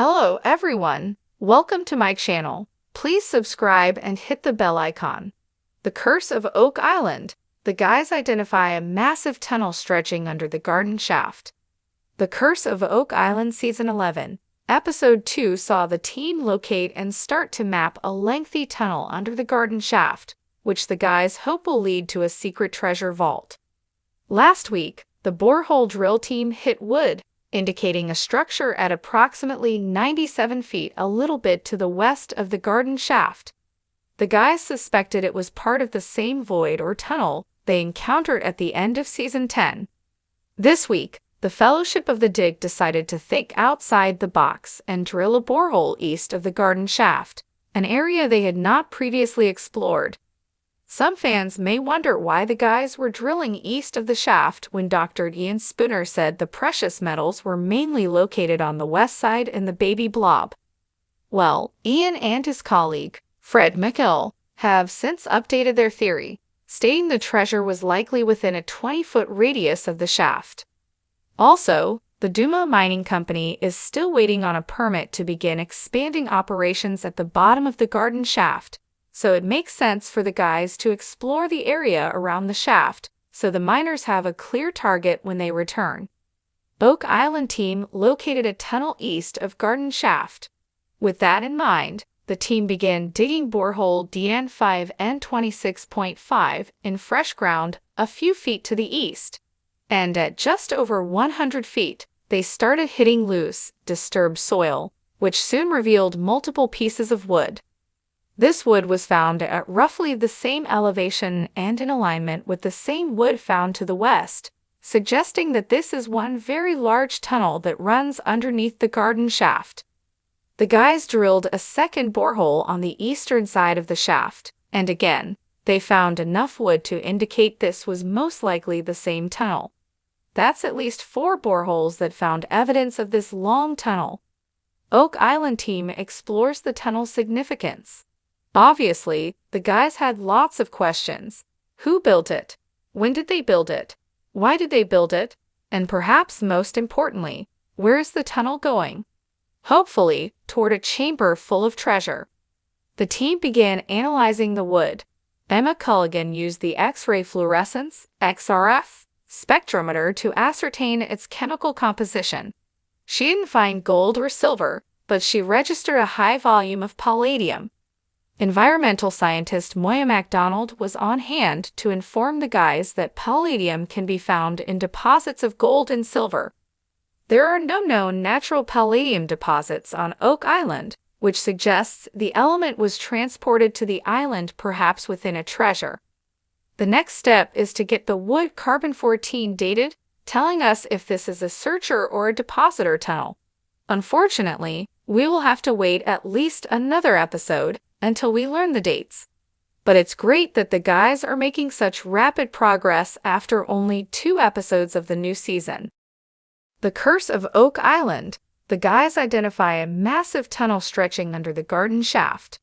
Hello everyone, welcome to my channel. Please subscribe and hit the bell icon. The Curse of Oak Island. The guys identify a massive tunnel stretching under the garden shaft. The Curse of Oak Island Season 11, Episode 2 saw the team locate and start to map a lengthy tunnel under the garden shaft, which the guys hope will lead to a secret treasure vault. Last week, the borehole drill team hit wood, indicating a structure at approximately 97 feet a little bit to the west of the garden shaft. The guys suspected it was part of the same void or tunnel they encountered at the end of Season 10. This week, the Fellowship of the Dig decided to think outside the box and drill a borehole east of the garden shaft, an area they had not previously explored. Some fans may wonder why the guys were drilling east of the shaft when Dr. Ian Spooner said the precious metals were mainly located on the west side in the baby blob. Well, Ian and his colleague, Fred McGill, have since updated their theory, stating the treasure was likely within a 20-foot radius of the shaft. Also, the Duma Mining Company is still waiting on a permit to begin expanding operations at the bottom of the garden shaft, so it makes sense for the guys to explore the area around the shaft, so the miners have a clear target when they return. Oak Island team located a tunnel east of garden shaft. With that in mind, the team began digging borehole DN5 and 26.5 in fresh ground a few feet to the east. And at just over 100 feet, they started hitting loose, disturbed soil, which soon revealed multiple pieces of wood. This wood was found at roughly the same elevation and in alignment with the same wood found to the west, suggesting that this is one very large tunnel that runs underneath the garden shaft. The guys drilled a second borehole on the eastern side of the shaft, and again, they found enough wood to indicate this was most likely the same tunnel. That's at least 4 boreholes that found evidence of this long tunnel. Oak Island team explores the tunnel's significance. Obviously, the guys had lots of questions. Who built it? When did they build it? Why did they build it? And perhaps most importantly, where is the tunnel going? Hopefully, toward a chamber full of treasure. The team began analyzing the wood. Emma Culligan used the X-ray fluorescence (XRF) spectrometer to ascertain its chemical composition. She didn't find gold or silver, but she registered a high volume of palladium. Environmental scientist Moya MacDonald was on hand to inform the guys that palladium can be found in deposits of gold and silver. There are no known natural palladium deposits on Oak Island, which suggests the element was transported to the island perhaps within a treasure. The next step is to get the wood carbon-14 dated, telling us if this is a searcher or a depositor tunnel. Unfortunately, we will have to wait at least another episode until we learn the dates. But it's great that the guys are making such rapid progress after only 2 episodes of the new season. The Curse of Oak Island. The guys identify a massive tunnel stretching under the garden shaft.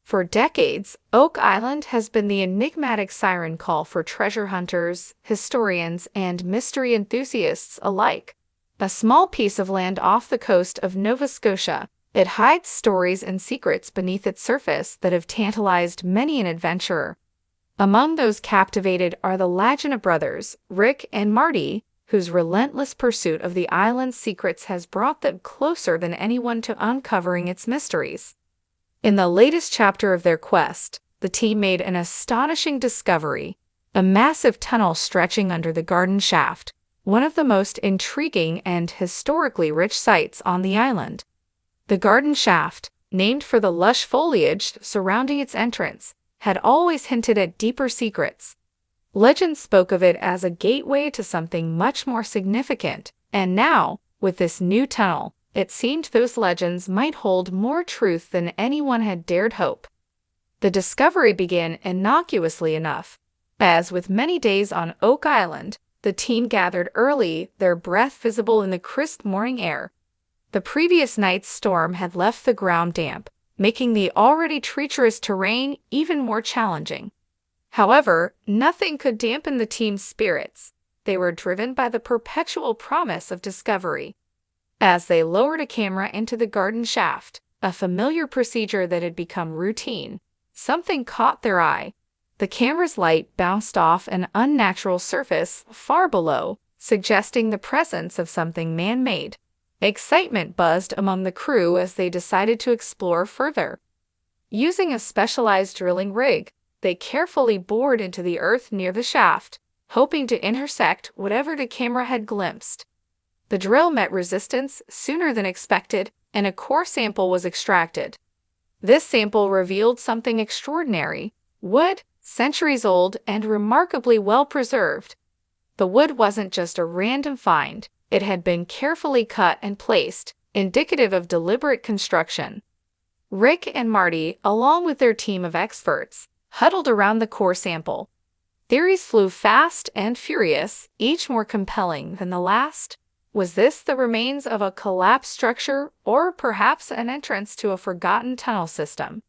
For decades, Oak Island has been the enigmatic siren call for treasure hunters, historians, and mystery enthusiasts alike. A small piece of land off the coast of Nova Scotia, it hides stories and secrets beneath its surface that have tantalized many an adventurer. Among those captivated are the Lagina brothers, Rick and Marty, whose relentless pursuit of the island's secrets has brought them closer than anyone to uncovering its mysteries. In the latest chapter of their quest, the team made an astonishing discovery: a massive tunnel stretching under the garden shaft, one of the most intriguing and historically rich sites on the island. The garden shaft, named for the lush foliage surrounding its entrance, had always hinted at deeper secrets. Legends spoke of it as a gateway to something much more significant, and now, with this new tunnel, it seemed those legends might hold more truth than anyone had dared hope. The discovery began innocuously enough. As with many days on Oak Island, the team gathered early, their breath visible in the crisp morning air. The previous night's storm had left the ground damp, making the already treacherous terrain even more challenging. However, nothing could dampen the team's spirits. They were driven by the perpetual promise of discovery. As they lowered a camera into the garden shaft, a familiar procedure that had become routine, something caught their eye. The camera's light bounced off an unnatural surface far below, suggesting the presence of something man-made. Excitement buzzed among the crew as they decided to explore further. Using a specialized drilling rig, they carefully bored into the earth near the shaft, hoping to intersect whatever the camera had glimpsed. The drill met resistance sooner than expected, and a core sample was extracted. This sample revealed something extraordinary: wood, centuries old and remarkably well preserved. The wood wasn't just a random find, it had been carefully cut and placed, indicative of deliberate construction. Rick and Marty, along with their team of experts, huddled around the core sample. Theories flew fast and furious, each more compelling than the last. Was this the remains of a collapsed structure, or perhaps an entrance to a forgotten tunnel system?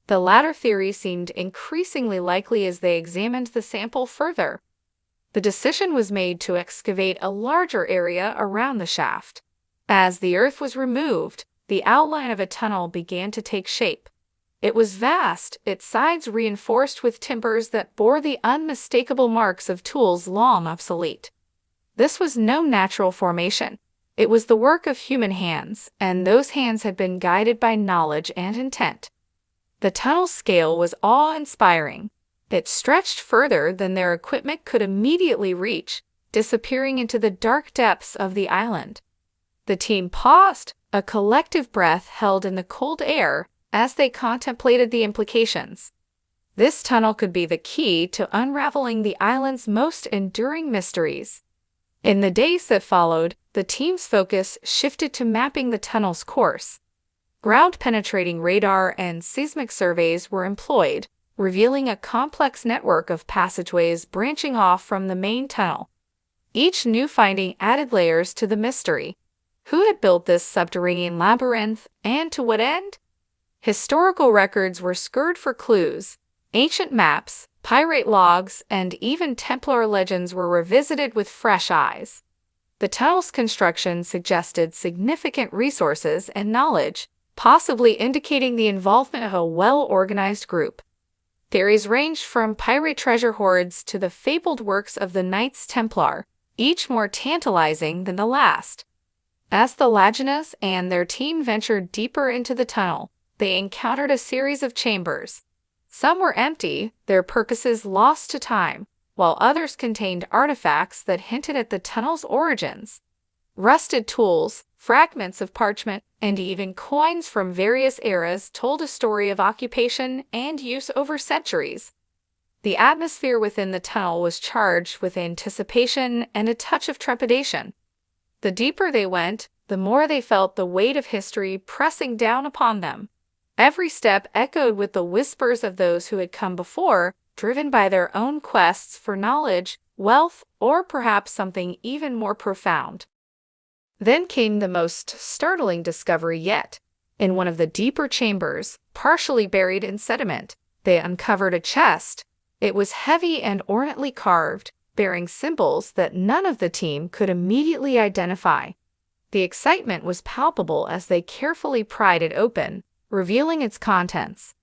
The latter theory seemed increasingly likely as they examined the sample further. The decision was made to excavate a larger area around the shaft. As the earth was removed, the outline of a tunnel began to take shape. It was vast, its sides reinforced with timbers that bore the unmistakable marks of tools long obsolete. This was no natural formation. It was the work of human hands, and those hands had been guided by knowledge and intent. The tunnel's scale was awe-inspiring. It stretched further than their equipment could immediately reach, disappearing into the dark depths of the island. The team paused, a collective breath held in the cold air as they contemplated the implications. This tunnel could be the key to unraveling the island's most enduring mysteries. In the days that followed, the team's focus shifted to mapping the tunnel's course. Ground-penetrating radar and seismic surveys were employed, revealing a complex network of passageways branching off from the main tunnel. Each new finding added layers to the mystery. Who had built this subterranean labyrinth, and to what end? Historical records were scoured for clues. Ancient maps, pirate logs, and even Templar legends were revisited with fresh eyes. The tunnel's construction suggested significant resources and knowledge, possibly indicating the involvement of a well-organized group. Theories ranged from pirate treasure hoards to the fabled works of the Knights Templar, each more tantalizing than the last. As the Laginas and their team ventured deeper into the tunnel, they encountered a series of chambers. Some were empty, their purposes lost to time, while others contained artifacts that hinted at the tunnel's origins. Rusted tools, fragments of parchment, and even coins from various eras told a story of occupation and use over centuries. The atmosphere within the tunnel was charged with anticipation and a touch of trepidation. The deeper they went, the more they felt the weight of history pressing down upon them. Every step echoed with the whispers of those who had come before, driven by their own quests for knowledge, wealth, or perhaps something even more profound. Then came the most startling discovery yet. In one of the deeper chambers, partially buried in sediment, they uncovered a chest. It was heavy and ornately carved, bearing symbols that none of the team could immediately identify. The excitement was palpable as they carefully pried it open, revealing its contents.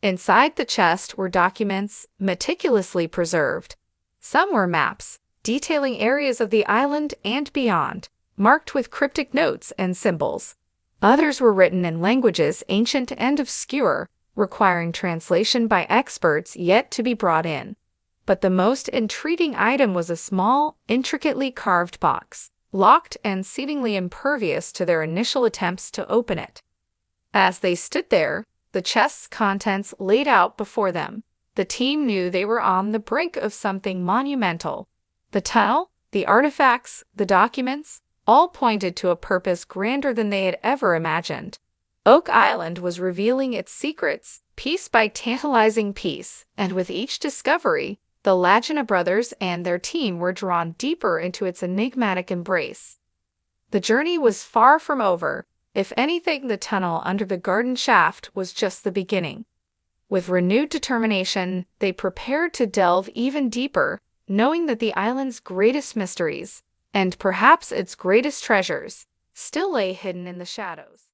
Inside the chest were documents, meticulously preserved. Some were maps, detailing areas of the island and beyond, marked with cryptic notes and symbols. Others were written in languages ancient and obscure, requiring translation by experts yet to be brought in. But the most intriguing item was a small, intricately carved box, locked and seemingly impervious to their initial attempts to open it. As they stood there, the chest's contents laid out before them, the team knew they were on the brink of something monumental. The tunnel, the artifacts, the documents, all pointed to a purpose grander than they had ever imagined. Oak Island was revealing its secrets, piece by tantalizing piece, and with each discovery, the Lagina brothers and their team were drawn deeper into its enigmatic embrace. The journey was far from over. If anything, the tunnel under the garden shaft was just the beginning. With renewed determination, they prepared to delve even deeper, knowing that the island's greatest mysteries, and perhaps its greatest treasures, still lay hidden in the shadows.